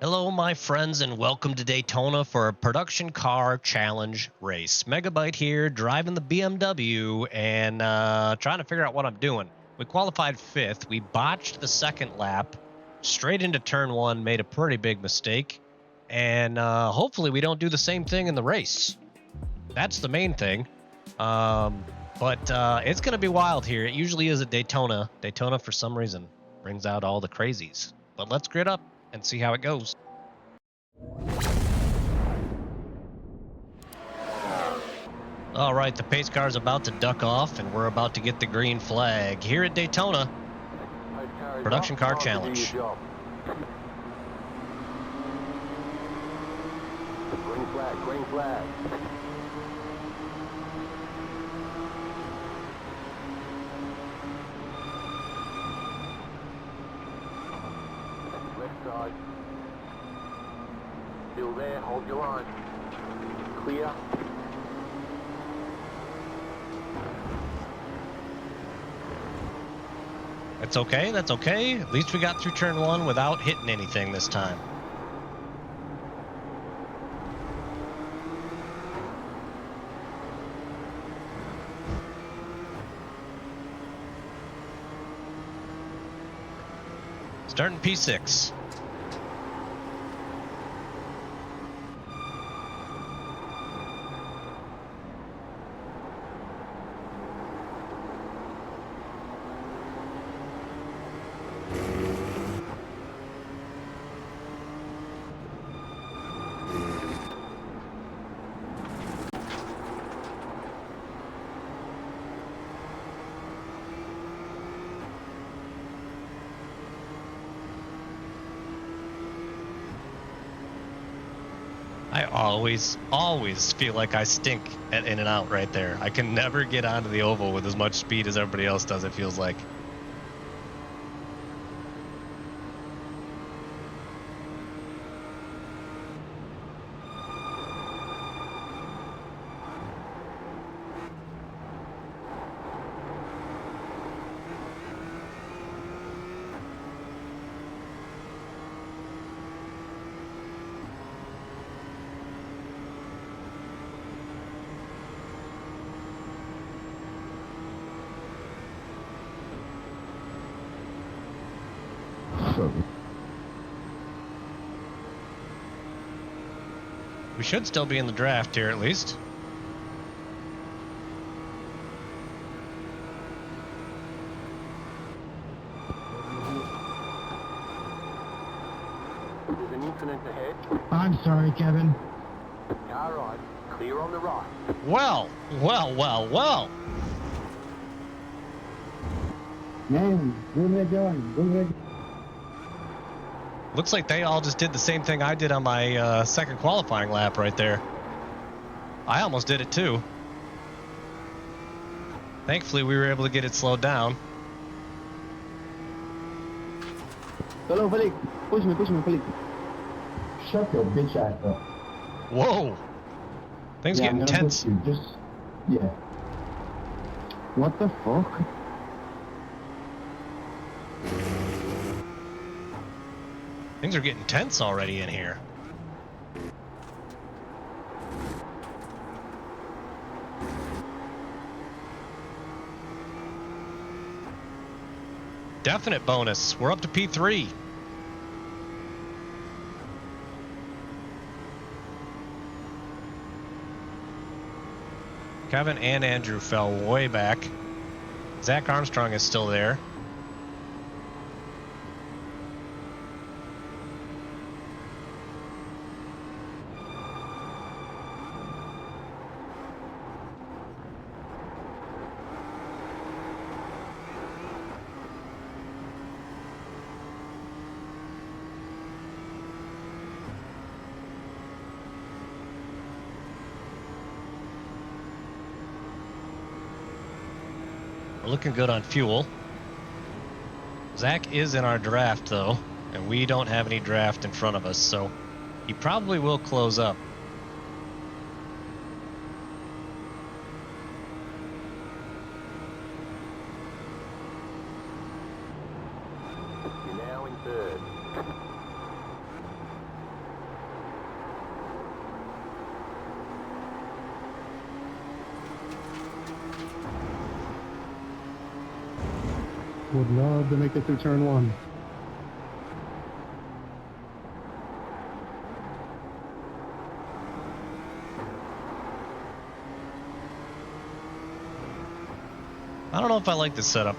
Hello, my friends, and welcome to Daytona for a production car challenge race. Megabyte here, driving the BMW and trying to figure out what I'm doing. We qualified 5th. We botched the second lap, straight into turn 1, made a pretty big mistake, and hopefully we don't do the same thing in the race. That's the main thing. But it's going to be wild here. It usually is at Daytona. Daytona, for some reason, brings out all the crazies. But let's grid up and see how it goes. All right, the pace car is about to duck off, and we're about to get the green flag here at Daytona. Production car challenge. Green flag, green flag. Left side. Still there, hold your line. Clear. That's okay, that's okay. At least we got through turn 1 without hitting anything this time. Starting P6. I always feel like I stink at in and out right there. I can never get onto the oval with as much speed as everybody else does, it feels like. We should still be in the draft here at least. There's an incident ahead. I'm sorry, Kevin. Car right, clear on the right. Well. Man, good way going. Good way. Looks like they all just did the same thing I did on my second qualifying lap right there. I almost did it too. Thankfully, we were able to get it slowed down. Hello, Felix. Push me, Felix. Shut your bitch ass up. Whoa. Things get intense. Yeah. What the fuck? Things are getting tense already in here. Definite bonus. We're up to P3. Kevin and Andrew fell way back. Zach Armstrong is still there. We're looking good on fuel. Zach is in our draft, though, and we don't have any draft in front of us, so he probably will close up. You're now in third. Would love to make it through turn one. I don't know if I like this setup.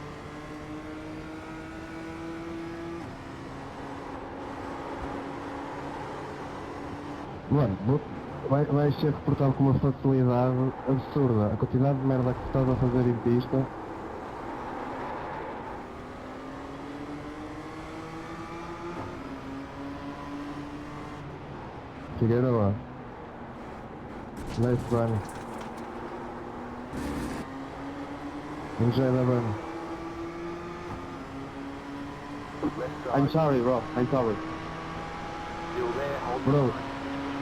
Mano, vai ser reportado com uma facilidade absurda. A quantidade de merda que estás a fazer em pista. Figueira lá. Nice run. Enjoy the run. I'm sorry, bro. I'm sorry. Still there, hold Bro, your line.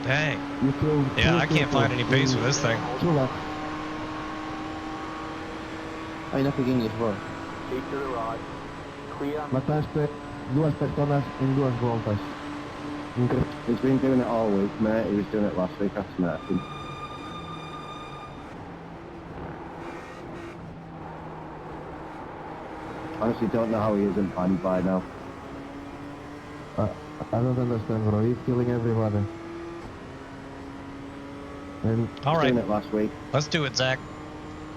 Dang. you feel... Yeah, I can't find any pace with this thing. Two left. Ai, não peguei nisso, bro. Keep to the right. Clear. Mataste duas personas em duas voltas. Incrível. He's been doing it all week, mate. He was doing it last week. I smacked him. Honestly, don't know how he isn't banned by now. I don't understand, bro. He's killing everybody. And All right. doing it last week. Let's do it, Zach.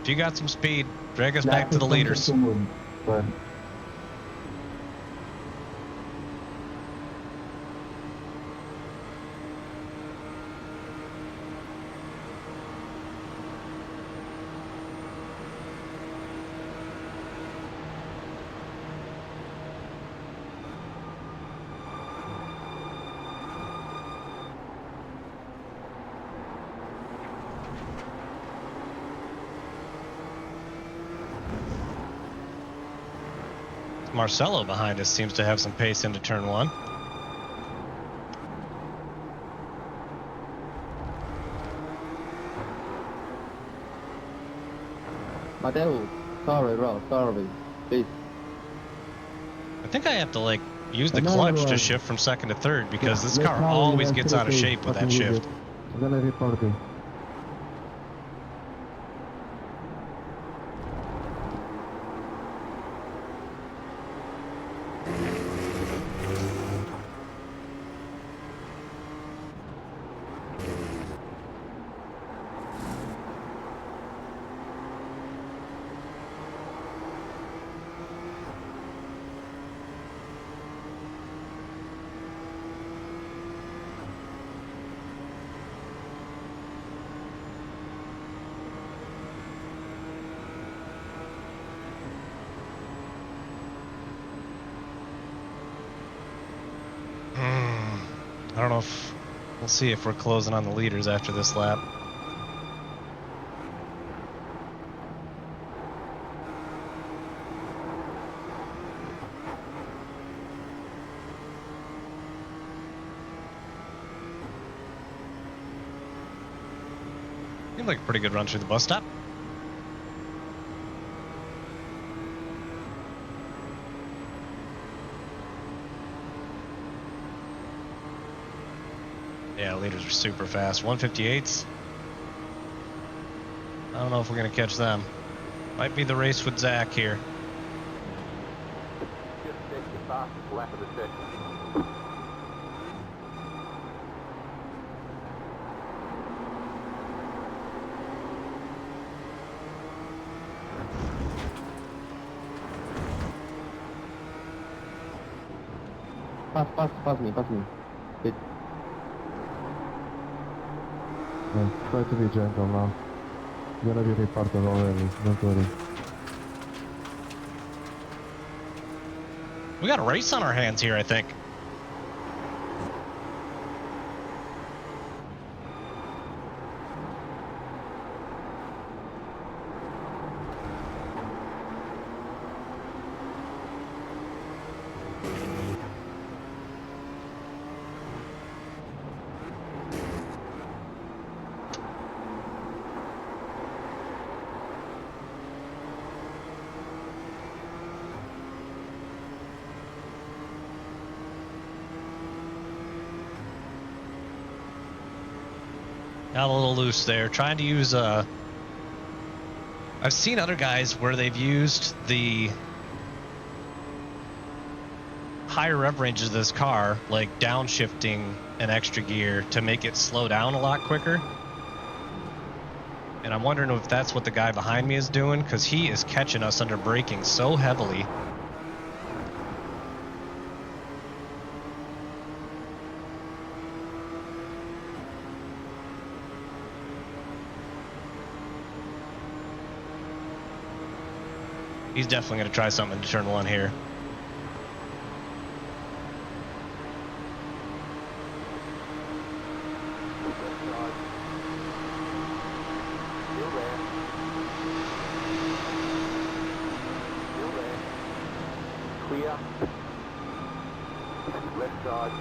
If you got some speed, drag us back to the leaders. But Marcelo behind us seems to have some pace into turn one. Mateo, sorry, bro. Sorry. Please. I think I have to like use the Another clutch to one. shift from second to third because this Let's car try always it, gets let's out of see, shape with that fucking shift. idiot. I'm gonna report him. I don't know if we'll see if we're closing on the leaders after this lap. Seemed like a pretty good run through the bus stop. Yeah, leaders are super fast. 158s. I don't know if we're going to catch them. Might be the race with Zach here. Just set your fastest lap of the session. Pass me. It... Yeah, try to be gentle now. You're gonna be reported already, don't worry. We got a race on our hands here, I think. Got a little loose there. Trying to use I've seen other guys where they've used the higher rev ranges of this car, like downshifting an extra gear to make it slow down a lot quicker. And I'm wondering if that's what the guy behind me is doing, because he is catching us under braking so heavily. He's definitely going to try something to turn 1 here. Clear. Left side.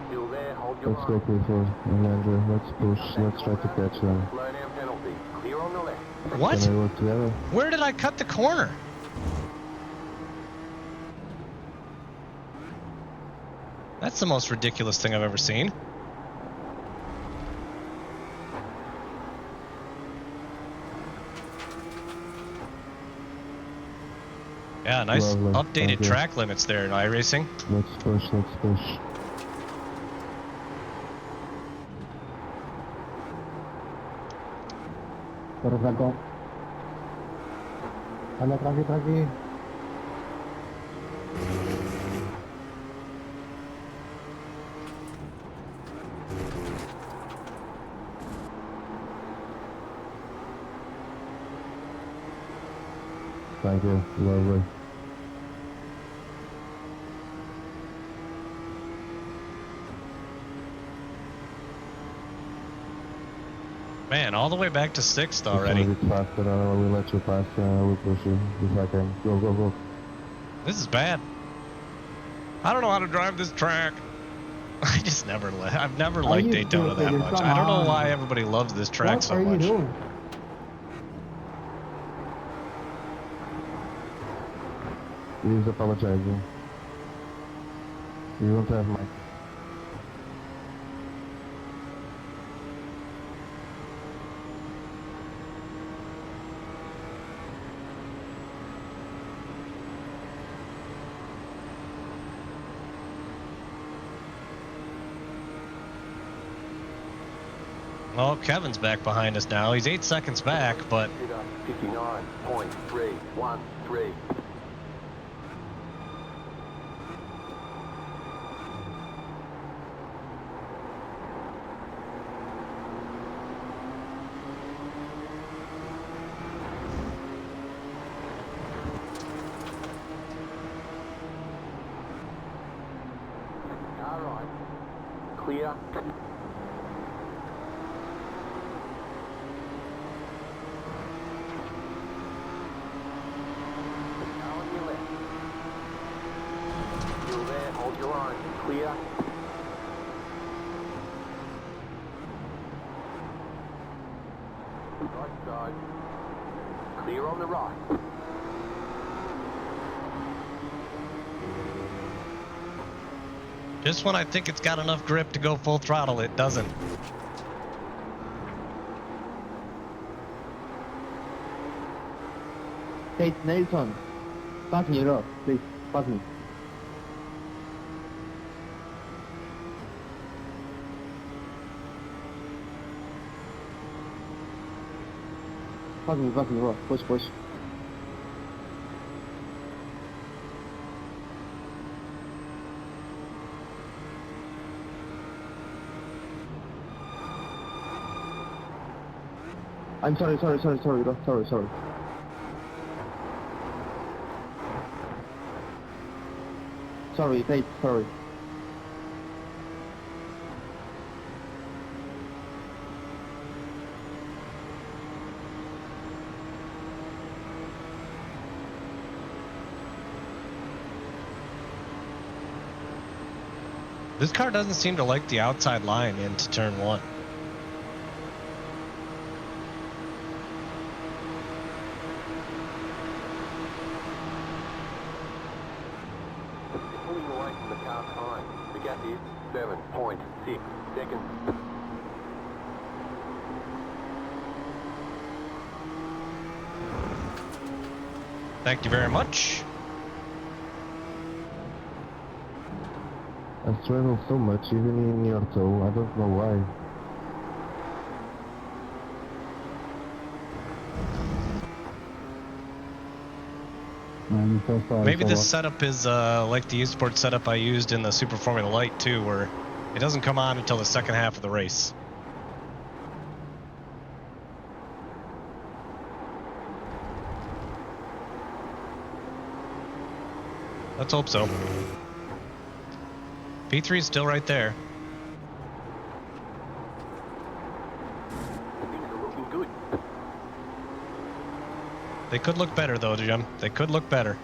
Still there, hold your Let's go, line. P4 and Andrew. Let's push. Let's try to catch them. Slow down penalty. Clear on the left. What? Can we work together? Where did I cut the corner? That's the most ridiculous thing I've ever seen. Yeah, nice Lovely. updated Thank you. track limits there in iRacing. Let's push. Let's push. Perfecto. Anda, tranqui, tranqui. Thank you. Lovely. Man, all the way back to 6th Just already. a bit faster. We'll let you pass. We'll push you if I can. Go, go, go. This is bad. I don't know how to drive this track. I just never I've never liked you Daytona that stupid? much. Come I don't know on. why everybody loves this track What so are you much. doing? He's apologizing. You don't have mic. Well, Kevin's back behind us now. He's 8 seconds back, but 59.313. All right. Clear. Now on your left. Still there, hold your line. Clear. Right side. Clear on the right. just when I think it's got enough grip to go full throttle, it doesn't. Hey, Nelson. Pass me, bro. Please, pass me. Pass me, bro. Push, push. I'm sorry, bro. Sorry. Sorry, Tate, sorry. This car doesn't seem to like the outside line into turn 1. Pulling away from the car behind. The gap is 7.6 seconds. Thank you very much. struggle so much, even in your toe. I don't know why. I'm so sorry. Maybe for this what- setup is like the U-Sport setup I used in the Super Formula Light too, where it doesn't come on until the second half of the race. Let's hope so. P3 is still right there. Things are looking good. They could look better though, Jim. They could look better.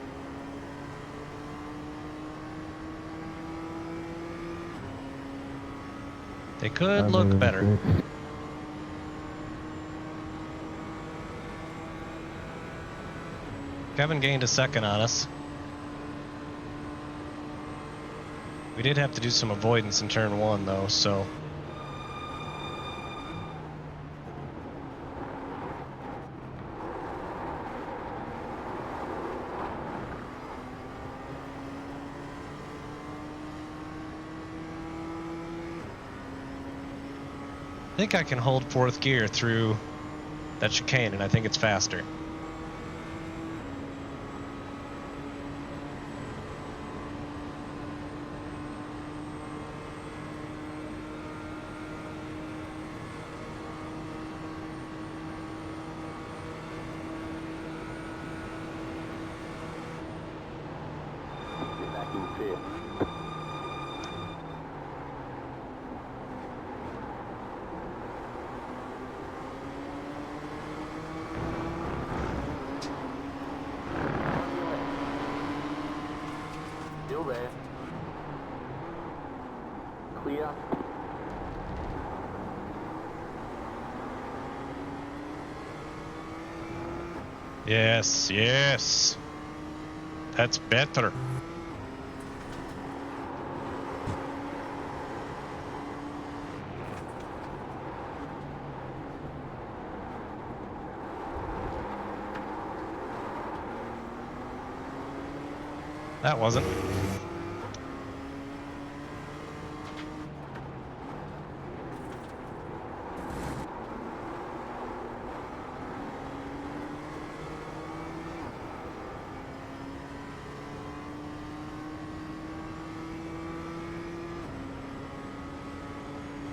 They could I look made a better. mistake. Kevin gained a second on us. We did have to do some avoidance in turn one though, so. I think I can hold fourth gear through that chicane, and I think it's faster. Get back in fifth. Still there. Clear. Yes, yes. That's better. That wasn't.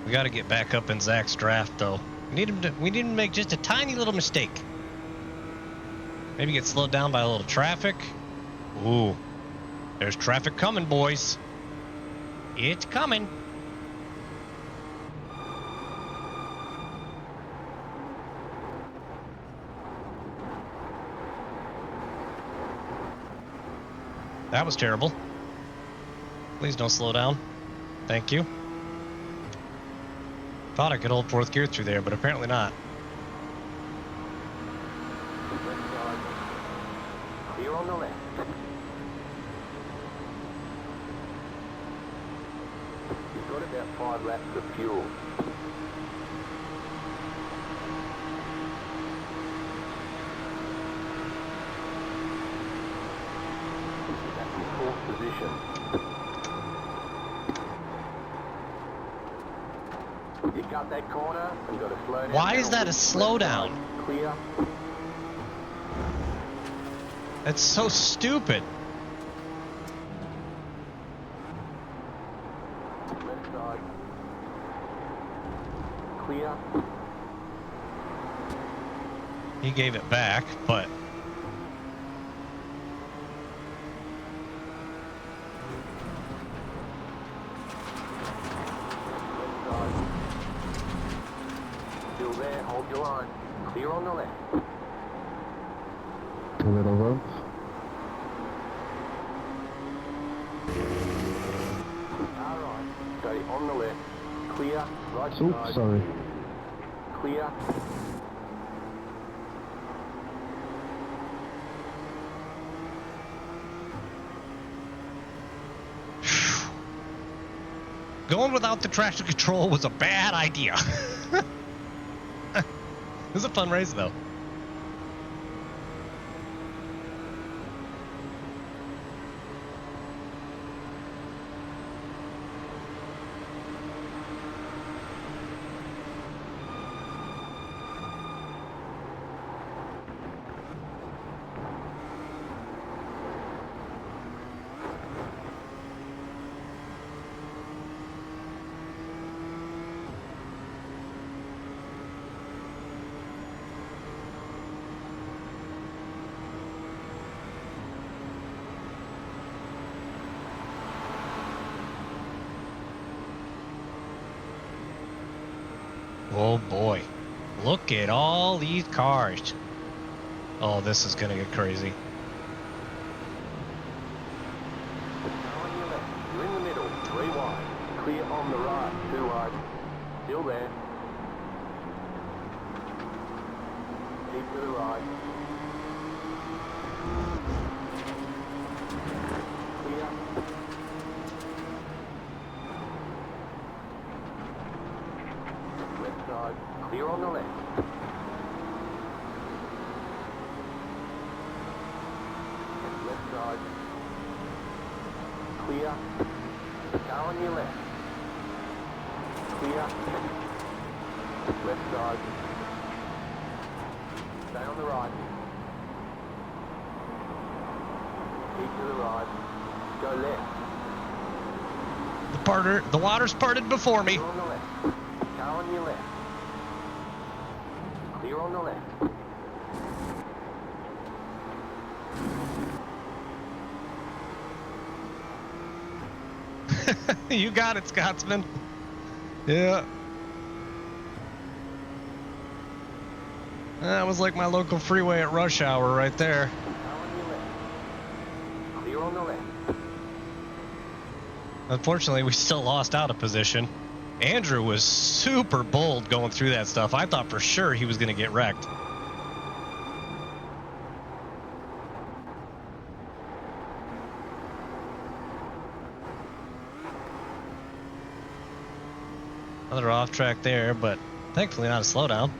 We got to get back up in Zach's draft, though. We need him to make just a tiny little mistake. Maybe get slowed down by a little traffic. Ooh, there's traffic coming, boys. It's coming. That was terrible. Please don't slow down. Thank you. Thought I could hold fourth gear through there, but apparently not. Left side. Clear on the left. You've got about 5 laps of fuel. Back in fourth position. You cut that corner and got to slow down. Why is that a Left slowdown? side. Clear. That's so stupid. Left side. Clear. He gave it back, but Left side. Still there, hold your line. Clear on the left. A little bump. Alright. Stay on the left. Clear. Right Oops, side. sorry. Clear. going without the traction control was a bad idea. It was a fun race, though. Oh boy. Look at all these cars. Oh, this is gonna get crazy. Now on your left. You're in the middle. 3 wide. Clear on the right. 2 wide. Still there. Keep to the right. Clear. Left side. Clear on the left. Left side. Clear. Car on your left. Clear. Left side. Stay on the right. Keep to the right. Go left. The water's parted before me. Clear on the left. Car on your left. Clear on the left. You got it, Scotsman. Yeah. That was like my local freeway at rush hour right there. Car on your left. Clear on the left. Unfortunately, we still lost out of position. Andrew was super bold going through that stuff. I thought for sure he was going to get wrecked. Another off track there, but thankfully not a slowdown.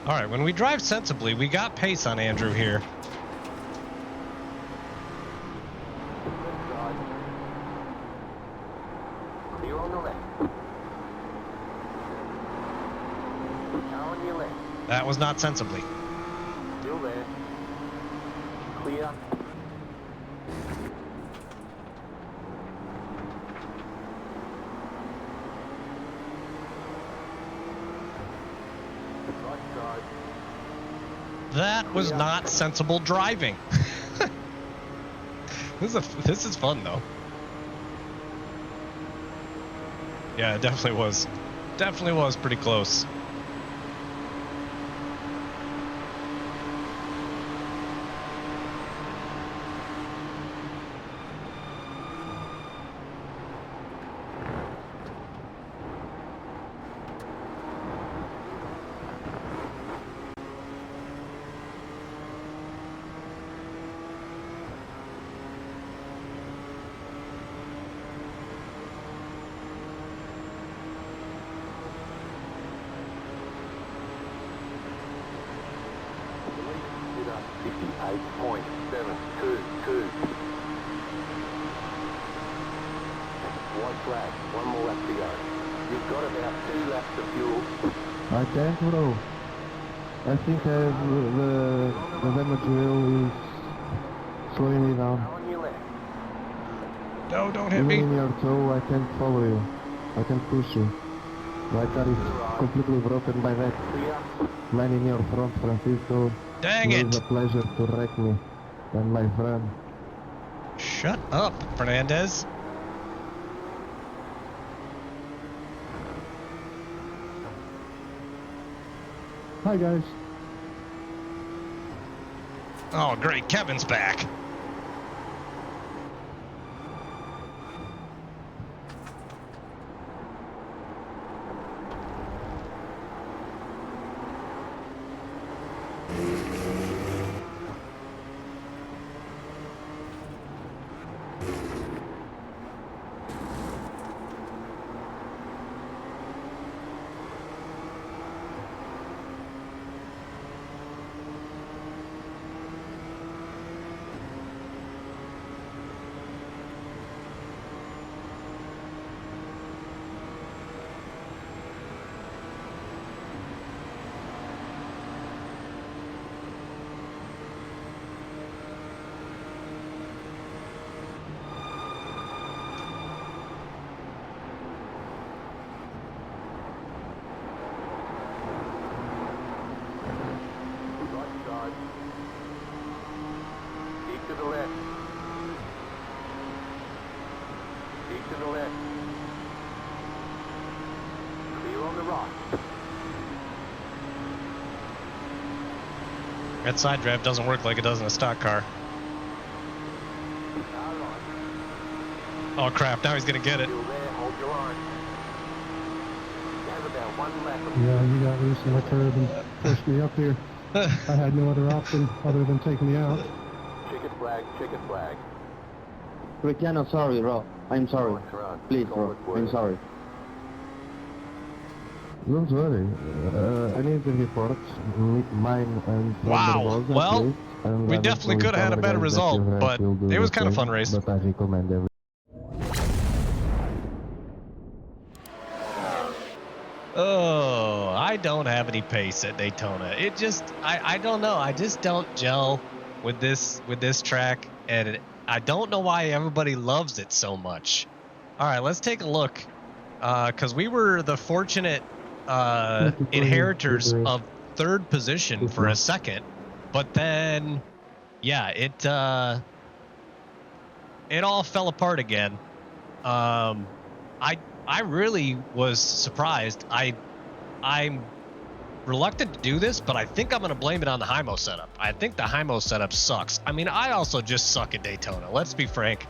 All right, when we drive sensibly, we got pace on Andrew here. Left side. Clear on the left. Car on your left. That was not sensibly. Still there. Clear. Right side. That was not sensible driving. This is fun though. Yeah, it definitely was. Definitely was pretty close. Delete. 58.722. White flag. 1 more lap to go. You've got about 2 laps of fuel. Okay, bro. I think the damage wheel is slowing me down. Car on your left. No, don't hit Even me. in your toe, I can't follow you. I can push you. My car is completely broken by that Clear. man in your front, Francisco. Dang It was it. a pleasure to wreck me and my friend. Shut up, Fernandez. Hi guys. Oh, great. Kevin's back. the right. That side drive doesn't work like it does in a stock car. All right. Oh crap, now he's gonna get it. Still there, hold your line. You have about 1 lap of Yeah, you got loose in the curb and pushed me up here. I had no other option other than take me out. Checkered flag, checkered flag. Cristiano, sorry, bro. I'm sorry. Right, right. Please, bro. I'm sorry. Don't worry. I need the report. Mine and Wow. Well, we definitely could have had a better result, but it was kind of fun race. But I recommend every. Oh, I don't have any pace at Daytona. It just, I don't know. I just don't gel with this track, and I don't know why everybody loves it so much. All right, let's take a look, because we were the fortunate inheritors of third position for a second, but then, yeah, it all fell apart again. I really was surprised. I'm reluctant to do this, but I think I'm going to blame it on the HIMO setup. I think the HIMO setup sucks. I mean, I also just suck at Daytona. Let's be frank.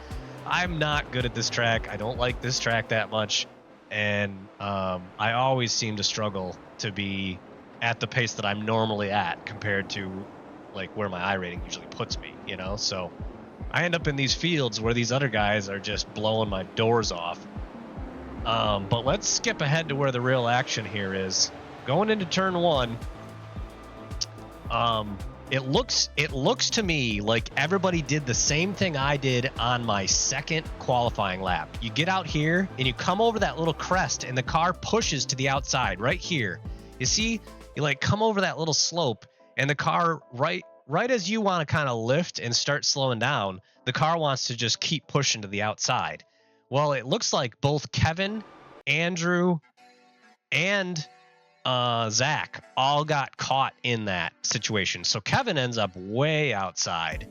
I'm not good at this track. I don't like this track that much. And I always seem to struggle to be at the pace that I'm normally at compared to like where my I rating usually puts me, you know? So I end up in these fields where these other guys are just blowing my doors off. But let's skip ahead to where the real action here is. Going into turn one, it looks to me like everybody did the same thing I did on my second qualifying lap. You get out here and you come over that little crest and the car pushes to the outside right here. You see, you like come over that little slope and the car right as you want to kind of lift and start slowing down, the car wants to just keep pushing to the outside. Well, it looks like both Kevin, Andrew, and Zach all got caught in that situation. So Kevin ends up way outside.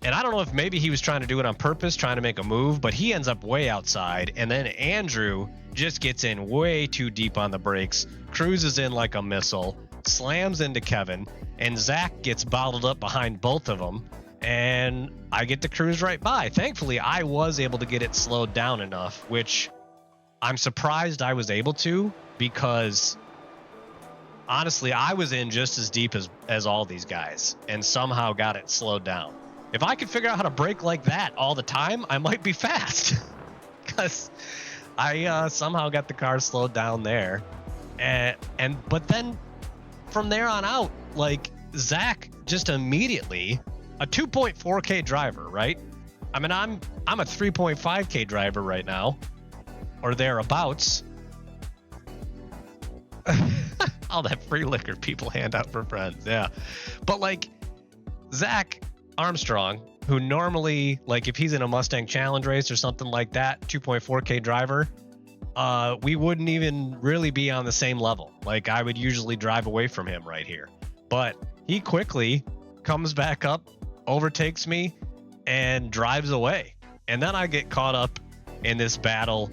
And I don't know if maybe he was trying to do it on purpose, trying to make a move, but he ends up way outside. And then Andrew just gets in way too deep on the brakes, cruises in like a missile, slams into Kevin, and Zach gets bottled up behind both of them. And I get to cruise right by. Thankfully, I was able to get it slowed down enough, which I'm surprised I was able to, because honestly, I was in just as deep as all these guys and somehow got it slowed down. If I could figure out how to brake like that all the time, I might be fast, because I somehow got the car slowed down there. But then from there on out, like Zach just immediately, a 2.4K driver, right? I mean, I'm a 3.5K driver right now, or thereabouts. All that free liquor people hand out for friends, yeah. But like Zach Armstrong, who normally, like if he's in a Mustang Challenge race or something like that, 2.4K driver, we wouldn't even really be on the same level. Like I would usually drive away from him right here. But he quickly comes back up, overtakes me, and drives away. And then I get caught up in this battle.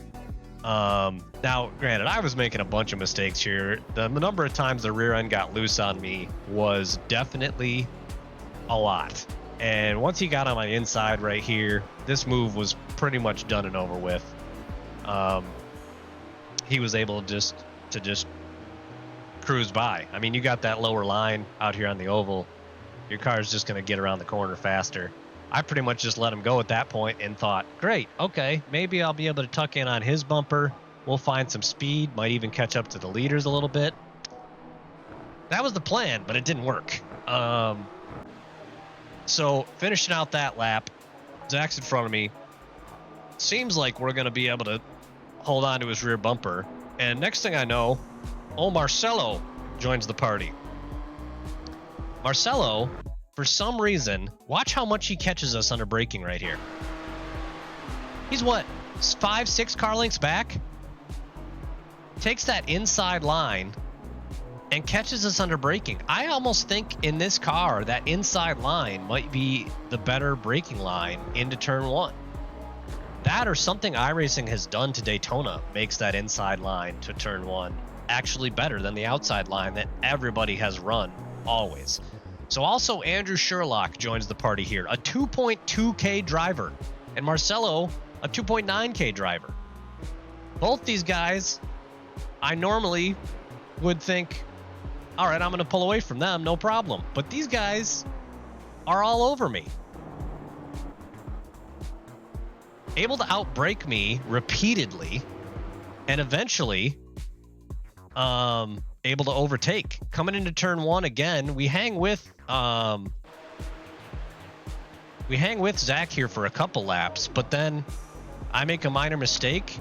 Now, granted, I was making a bunch of mistakes here. The number of times the rear end got loose on me was definitely a lot. And once he got on my inside right here, this move was pretty much done and over with. He was able to just cruise by. I mean, you got that lower line out here on the oval. Your car's just going to get around the corner faster. I pretty much just let him go at that point and thought, great, okay, maybe I'll be able to tuck in on his bumper. We'll find some speed, might even catch up to the leaders a little bit. That was the plan, but it didn't work. So finishing out that lap, Zach's in front of me. Seems like we're going to be able to hold on to his rear bumper. And next thing I know, old Marcelo joins the party. Marcelo, for some reason, watch how much he catches us under braking right here. He's what, 5-6 car lengths back? Takes that inside line and catches us under braking. I almost think in this car, that inside line might be the better braking line into turn one. That or something iRacing has done to Daytona makes that inside line to turn 1 actually better than the outside line that everybody has run always. So also Andrew Sherlock joins the party here, a 2.2K driver, and Marcelo, a 2.9K driver. Both these guys, I normally would think, all right, I'm going to pull away from them, no problem. But these guys are all over me. Able to outbrake me repeatedly, and eventually able to overtake. Coming into turn 1 again, we hang with Zach here for a couple laps, but then I make a minor mistake,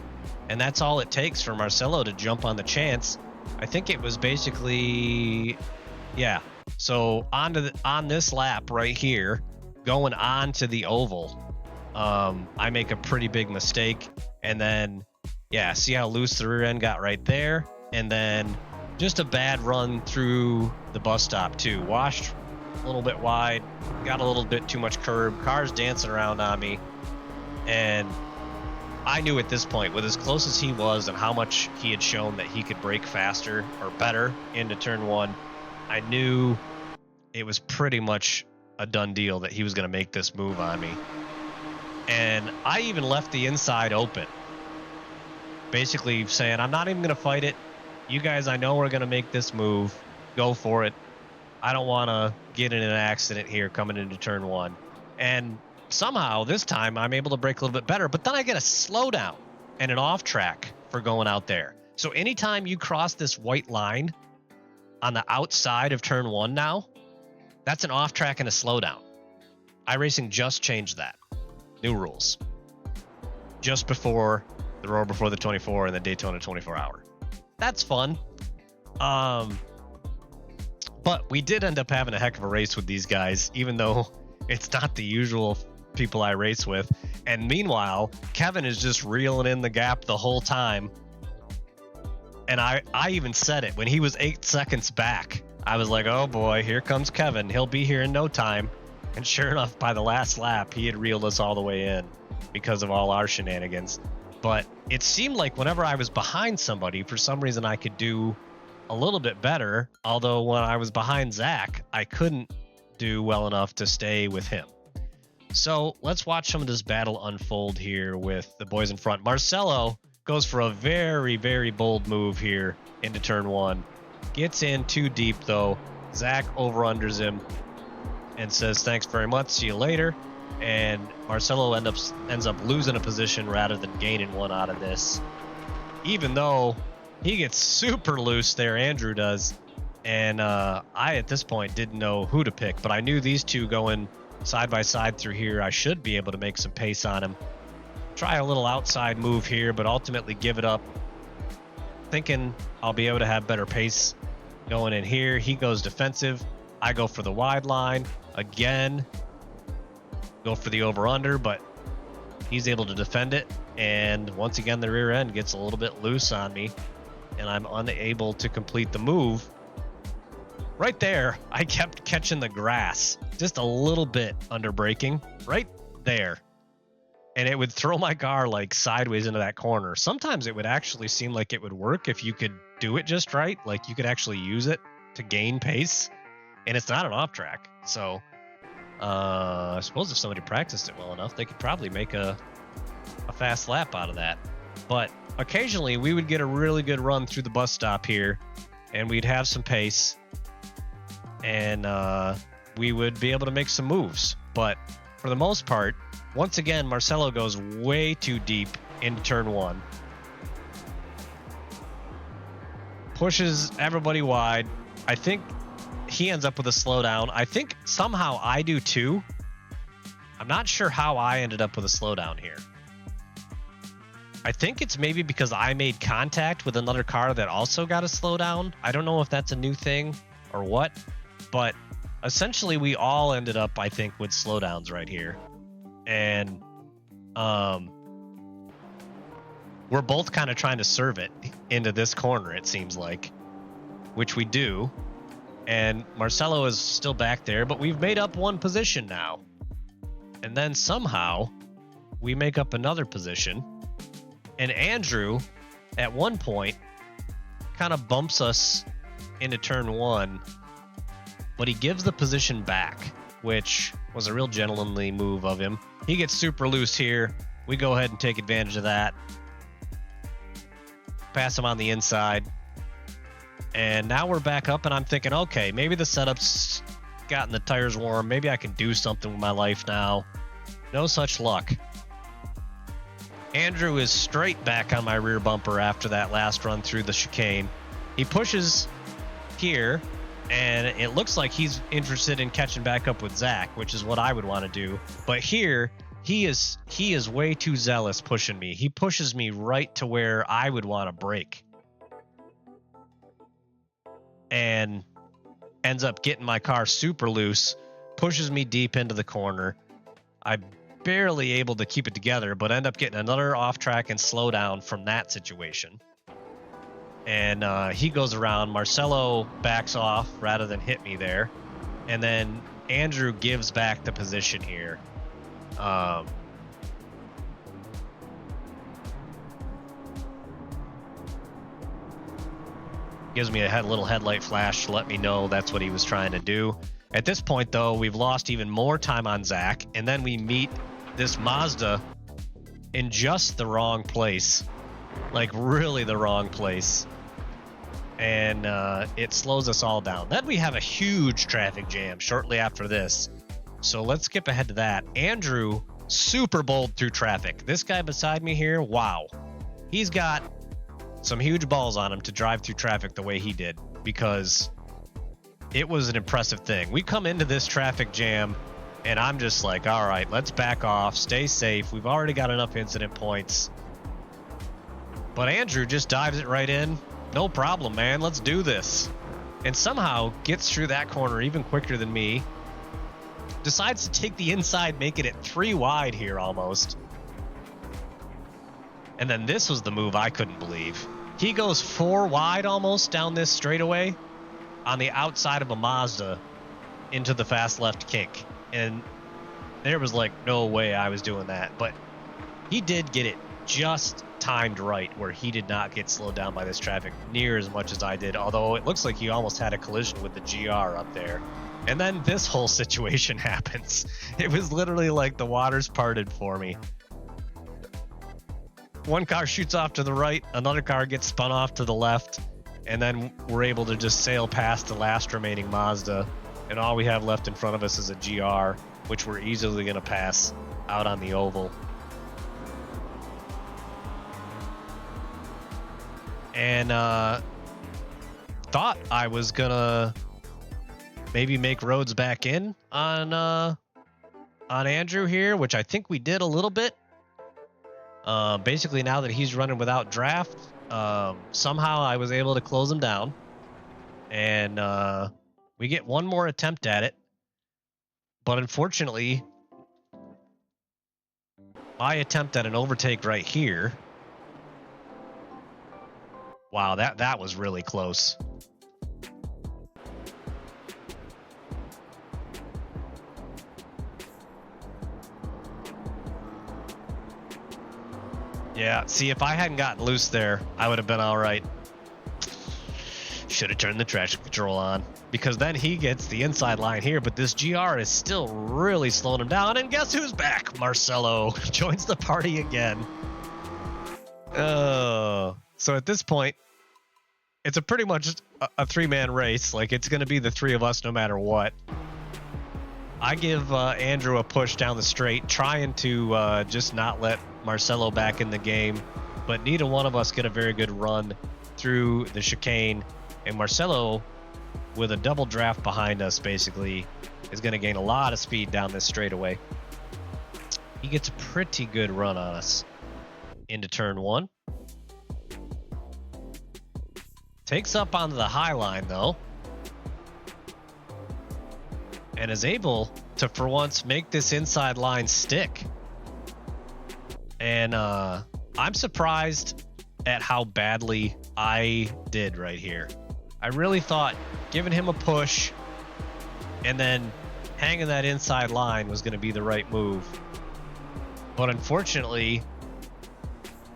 and that's all it takes for Marcelo to jump on the chance. I think it was basically, yeah. So on this lap right here, going on to the oval, I make a pretty big mistake, and then, yeah, see how loose the rear end got right there, and then just a bad run through the bus stop too. Washed a little bit wide, got a little bit too much curb, cars dancing around on me, and I knew at this point, with as close as he was and how much he had shown that he could brake faster or better into turn 1, I knew it was pretty much a done deal that he was going to make this move on me. And I even left the inside open, basically saying, I'm not even going to fight it. You guys, I know we're going to make this move. Go for it. I don't want to get in an accident here coming into turn 1. And somehow this time I'm able to brake a little bit better, but then I get a slowdown and an off track for going out there. So anytime you cross this white line on the outside of turn 1 now, that's an off track and a slowdown. iRacing just changed that. New rules. Just before the Roar Before the 24 and the Daytona 24 Hour. That's fun. But we did end up having a heck of a race with these guys, even though it's not the usual people I race with. And meanwhile, Kevin is just reeling in the gap the whole time. And I even said it when he was 8 seconds back. I was like, oh boy, here comes Kevin. He'll be here in no time. And sure enough, by the last lap, he had reeled us all the way in because of all our shenanigans. But it seemed like whenever I was behind somebody, for some reason I could do a little bit better. Although when I was behind Zach, I couldn't do well enough to stay with him. So let's watch some of this battle unfold here with the boys in front. Marcelo goes for a very, very bold move here into turn 1. Gets in too deep though. Zach over-unders him and says, thanks very much, see you later. And Marcelo ends up losing a position rather than gaining one out of this. Even though he gets super loose there, Andrew does. And I, at this point, didn't know who to pick, but I knew these two going side by side through here, I should be able to make some pace on him. Try a little outside move here, but ultimately give it up. Thinking I'll be able to have better pace going in here. He goes defensive. I go for the wide line. Again, go for the over-under, but he's able to defend it. And once again, the rear end gets a little bit loose on me, and I'm unable to complete the move. Right there, I kept catching the grass just a little bit under braking right there. And it would throw my car like sideways into that corner. Sometimes it would actually seem like it would work if you could do it just right. Like you could actually use it to gain pace, and it's not an off track. So I suppose if somebody practiced it well enough, they could probably make a fast lap out of that. But occasionally we would get a really good run through the bus stop here, and we'd have some pace, and we would be able to make some moves. But for the most part, once again, Marcelo goes way too deep into turn 1. Pushes everybody wide. I think he ends up with a slowdown. I think somehow I do too. I'm not sure how I ended up with a slowdown here. I think it's maybe because I made contact with another car that also got a slowdown. I don't know if that's a new thing or what, but essentially we all ended up, I think, with slowdowns right here. And we're both kind of trying to serve it into this corner, it seems like, which we do. And Marcelo is still back there, but we've made up one position now. And then somehow we make up another position. And Andrew, at one point, kind of bumps us into turn 1, but he gives the position back, which was a real gentlemanly move of him. He gets super loose here. We go ahead and take advantage of that. Pass him on the inside. And now we're back up, and I'm thinking, okay, maybe the setup's gotten the tires warm. Maybe I can do something with my life now. No such luck. Andrew is straight back on my rear bumper after that last run through the chicane. He pushes here, and it looks like he's interested in catching back up with Zach, which is what I would want to do. But here, he is way too zealous pushing me. He pushes me right to where I would want to brake. And ends up getting my car super loose, pushes me deep into the corner. I'm barely able to keep it together, but end up getting another off track and slow down from that situation. And he goes around. Marcelo backs off rather than hit me there. And then Andrew gives back the position here. Gives me a little headlight flash to let me know that's what he was trying to do. At this point, though, we've lost even more time on Zach, and then we meet this Mazda in just the wrong place. Like, really the wrong place. And it slows us all down. Then we have a huge traffic jam shortly after this. So let's skip ahead to that. Andrew, super bold through traffic. This guy beside me here, wow. He's got some huge balls on him to drive through traffic the way he did, because it was an impressive thing. We come into this traffic jam, and I'm just like, all right, let's back off, stay safe. We've already got enough incident points. But Andrew just dives it right in. No problem, man. Let's do this. And somehow gets through that corner even quicker than me. Decides to take the inside, making it 3 wide here almost. And then this was the move I couldn't believe. He goes 4 wide almost down this straightaway on the outside of a Mazda into the fast left kink. And there was like no way I was doing that. But he did get it just timed right, where he did not get slowed down by this traffic near as much as I did. Although it looks like he almost had a collision with the GR up there. And then this whole situation happens. It was literally like the waters parted for me. One car shoots off to the right, another car gets spun off to the left, and then we're able to just sail past the last remaining Mazda, and all we have left in front of us is a GR, which we're easily going to pass out on the oval. And thought I was going to maybe make roads back in on Andrew here, which I think we did a little bit. Basically, now that he's running without draft, somehow I was able to close him down. And we get one more attempt at it. But unfortunately, my attempt at an overtake right here. Wow, that was really close. Yeah, see, if I hadn't gotten loose there, I would have been all right. Should have turned the traction control on, because then he gets the inside line here, but this GR is still really slowing him down. And guess who's back? Marcelo joins the party again. Oh, so at this point, it's a pretty much a 3-man race. Like, it's going to be the 3 of us no matter what. I give Andrew a push down the straight, trying to just not let Marcelo back in the game, but neither one of us get a very good run through the chicane. And Marcelo, with a double draft behind us, basically, is going to gain a lot of speed down this straightaway. He gets a pretty good run on us into turn 1. Takes up onto the high line, though, and is able to, for once, make this inside line stick. And I'm surprised at how badly I did right here. I really thought giving him a push and then hanging that inside line was going to be the right move. But unfortunately,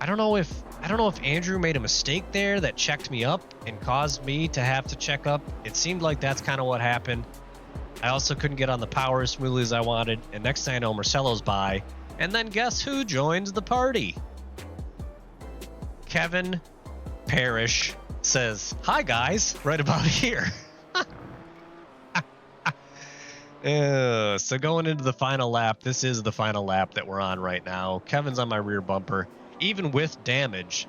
I don't know if Andrew made a mistake there that checked me up and caused me to have to check up. It seemed like that's kind of what happened. I also couldn't get on the power as smoothly as I wanted. And next thing I know, Marcelo's by. And then guess who joins the party? Kevin Parrish says, "Hi guys," right about here. So going into the final lap, this is the final lap that we're on right now. Kevin's on my rear bumper, even with damage,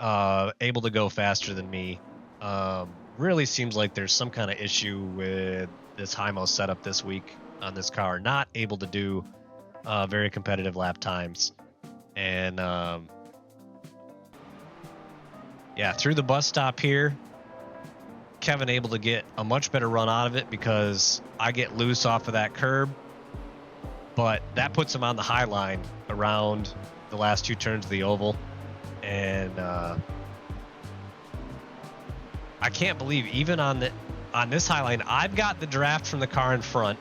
able to go faster than me. Really seems like there's some kind of issue with this HIMO setup this week on this car. Not able to do very competitive lap times. And yeah, through the bus stop here, Kevin able to get a much better run out of it because I get loose off of that curb, but that puts him on the high line around the last 2 turns of the oval. And I can't believe even on this high line, I've got the draft from the car in front.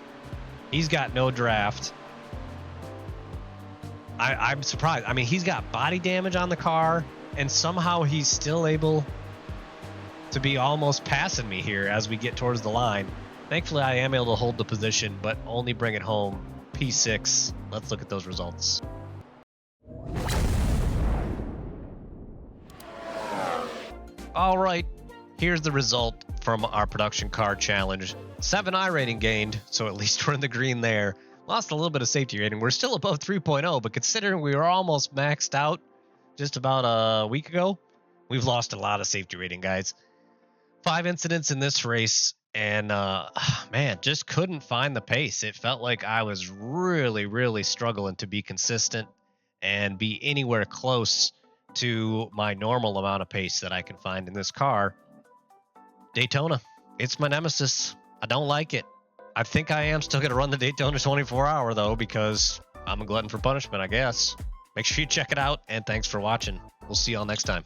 He's got no draft. I'm surprised. I mean, he's got body damage on the car, and somehow he's still able to be almost passing me here as we get towards the line. Thankfully, I am able to hold the position, but only bring it home. P6. Let's look at those results. All right, here's the result from our production car challenge. 7 iRating gained, so at least we're in the green there. Lost a little bit of safety rating. We're still above 3.0, but considering we were almost maxed out just about a week ago, we've lost a lot of safety rating, guys. 5 incidents in this race, and man, just couldn't find the pace. It felt like I was really, really struggling to be consistent and be anywhere close to my normal amount of pace that I can find in this car. Daytona, it's my nemesis. I don't like it. I think I am still going to run the Daytona 24-hour, though, because I'm a glutton for punishment, I guess. Make sure you check it out, and thanks for watching. We'll see y'all next time.